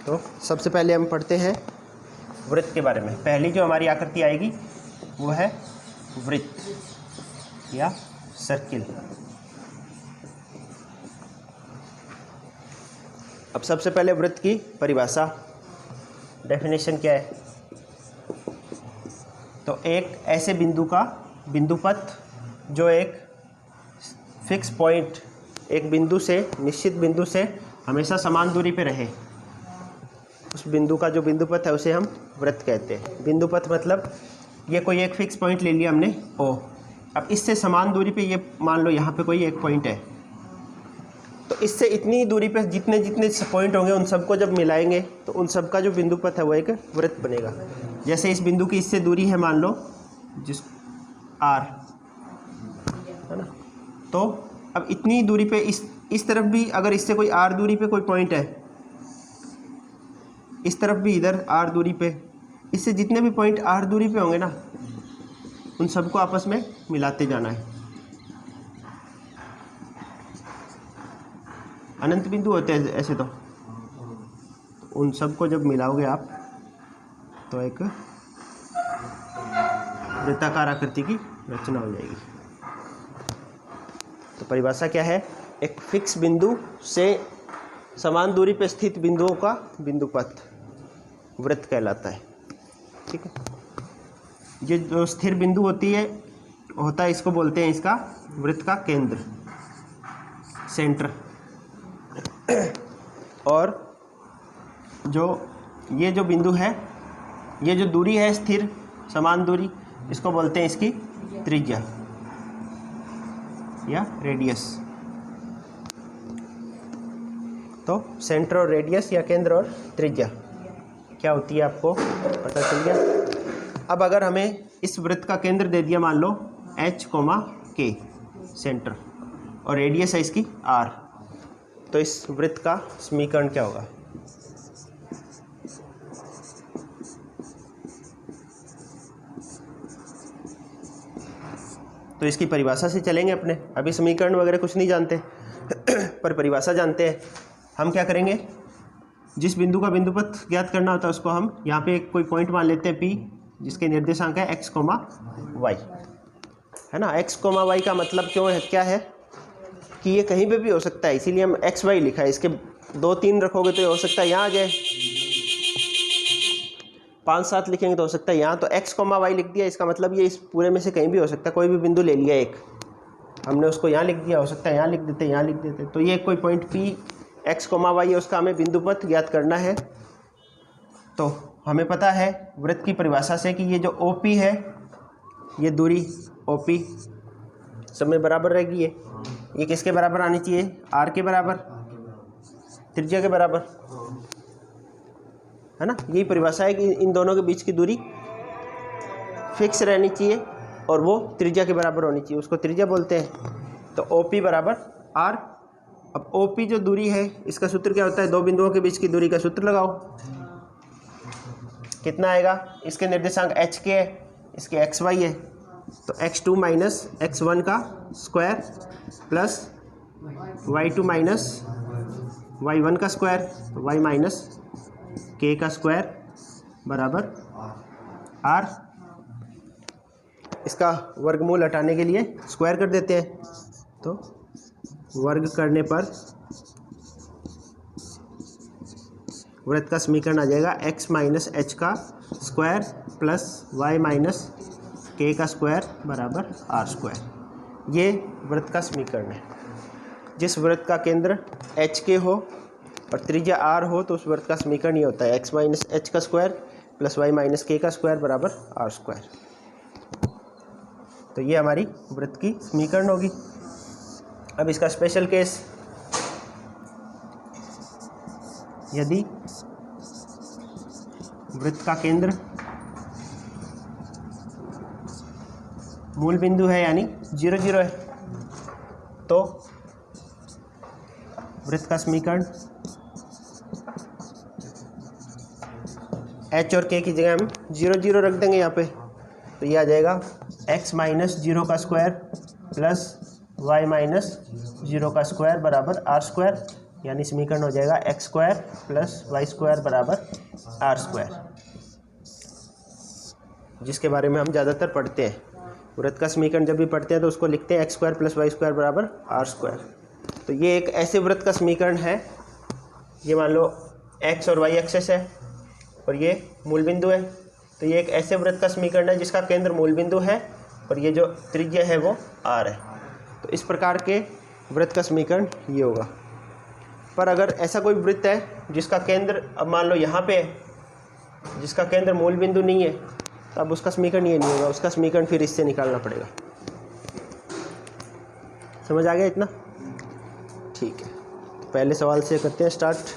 तो सबसे पहले हम पढ़ते हैं वृत्त के बारे में। पहली जो हमारी आकृति आएगी वो है वृत्त या सर्किल। अब सबसे पहले वृत्त की परिभाषा, डेफिनेशन क्या है। तो एक ऐसे बिंदु का बिंदुपथ जो एक फिक्स पॉइंट, एक बिंदु से, निश्चित बिंदु से हमेशा समान दूरी पे रहे, उस बिंदु का जो बिंदुपथ है उसे हम वृत्त कहते हैं। बिंदुपथ मतलब ये कोई एक फिक्स पॉइंट ले लिया हमने ओ, अब इससे समान दूरी पे ये मान लो यहाँ पे कोई एक पॉइंट है, तो इससे इतनी दूरी पे जितने जितने पॉइंट होंगे उन सबको जब मिलाएंगे तो उन सब का जो बिंदुपथ है वो एक वृत्त बनेगा। जैसे इस बिंदु की इससे दूरी है मान लो जिस आर, है ना, तो अब इतनी दूरी पे इस तरफ भी अगर इससे कोई आर दूरी पे कोई पॉइंट है, इस तरफ भी इधर आर दूरी पे, इससे जितने भी पॉइंट आर दूरी पे होंगे ना उन सबको आपस में मिलाते जाना है। अनंत बिंदु होते हैं ऐसे, तो उन सबको जब मिलाओगे आप तो एक वृत्ताकार आकृति की रचना हो जाएगी। तो परिभाषा क्या है, एक फिक्स बिंदु से समान दूरी पर स्थित बिंदुओं का बिंदुपथ वृत्त कहलाता है। ठीक है, ये जो स्थिर बिंदु होता है इसको बोलते हैं इसका वृत्त का केंद्र, सेंटर। और ये जो बिंदु है, ये जो दूरी है स्थिर समान दूरी, इसको बोलते हैं इसकी त्रिज्या या रेडियस। तो सेंटर और रेडियस या केंद्र और त्रिज्या क्या होती है आपको पता चल गया। अब अगर हमें इस वृत्त का केंद्र दे दिया मान लो H, K सेंटर, और रेडियस है इसकी R, तो इस वृत्त का समीकरण क्या होगा। तो इसकी परिभाषा से चलेंगे अपने, अभी समीकरण वगैरह कुछ नहीं जानते पर परिभाषा जानते हैं। हम क्या करेंगे, जिस बिंदु का बिंदुपथ ज्ञात करना होता है उसको हम यहाँ पे कोई पॉइंट मान लेते हैं P, जिसके निर्देशांक है x, y, है ना। x, y का मतलब क्या है कि ये कहीं पे भी हो सकता है, इसीलिए हम x, y लिखा है। इसके 2-3 रखोगे तो ये हो सकता है यहाँ आ जाए, 5-7 लिखेंगे तो हो सकता है यहाँ। तो x, y लिख दिया, इसका मतलब ये इस पूरे में से कहीं भी हो सकता है। कोई भी बिंदु ले लिया एक, हमने उसको यहाँ लिख दिया, हो सकता है यहाँ लिख देते, यहाँ लिख देते। तो ये कोई पॉइंट P x, y है, उसका हमें बिंदुपथ ज्ञात करना है। तो हमें पता है वृत्त की परिभाषा से कि ये जो OP है, ये दूरी OP सब में बराबर रहेगी। ये किसके बराबर आनी चाहिए, R के बराबर, त्रिज्या के बराबर, है ना। यही परिभाषा है कि इन दोनों के बीच की दूरी फिक्स रहनी चाहिए और वो त्रिज्या के बराबर होनी चाहिए, उसको त्रिज्या बोलते हैं। तो OP बराबर R। अब OP जो दूरी है इसका सूत्र क्या होता है, दो बिंदुओं के बीच की दूरी का सूत्र लगाओ, कितना आएगा। इसके निर्देशांक h के है, इसके xy है, तो x2 माइनस x1 का square plus y2 minus y1 का स्क्वायर, y माइनस k का स्क्वायर बराबर r। इसका वर्गमूल हटाने के लिए स्क्वायर कर देते हैं, तो वर्ग करने पर वृत्त का समीकरण आ जाएगा x माइनस h का square plus y minus k का स्क्वायर बराबर r स्क्वायर। ये वृत्त का समीकरण है। जिस वृत्त का केंद्र h के हो और त्रिज्या r हो तो उस वृत्त का समीकरण ये होता है x माइनस h का square plus y minus k का स्क्वायर बराबर r स्क्वायर। तो ये हमारी वृत्त की समीकरण होगी। अब इसका स्पेशल केस, यदि वृत्त का केंद्र मूल बिंदु है यानी 0, 0 है, तो वृत्त का समीकरण h और k की जगह हम 0, 0 रख देंगे यहाँ पे, तो ये आ जाएगा x माइनस 0 का स्क्वायर प्लस y माइनस 0 का स्क्वायर बराबर r स्क्वायर। यानी समीकरण हो जाएगा x square plus y square बराबर आर स्क्वायर, जिसके बारे में हम ज़्यादातर पढ़ते हैं। वृत्त का समीकरण जब भी पढ़ते हैं तो उसको लिखते हैं x square plus y square बराबर आर स्क्वायर। तो ये एक ऐसे वृत्त का समीकरण है, ये मान लो एक्स और वाई एक्सेस है और ये मूल बिंदु है। तो ये एक ऐसे वृत्त का समीकरण है जिसका केंद्र मूल बिंदु है और ये जो त्रिज्या है वो आर है। तो इस प्रकार के वृत्त का समीकरण ये होगा। पर अगर ऐसा कोई वृत्त है जिसका केंद्र अब मान लो यहाँ पे है, जिसका केंद्र मूल बिंदु नहीं है, तो अब उसका समीकरण ये नहीं होगा, उसका समीकरण फिर इससे निकालना पड़ेगा। समझ आ गया इतना? ठीक है, तो पहले सवाल से करते हैं स्टार्ट।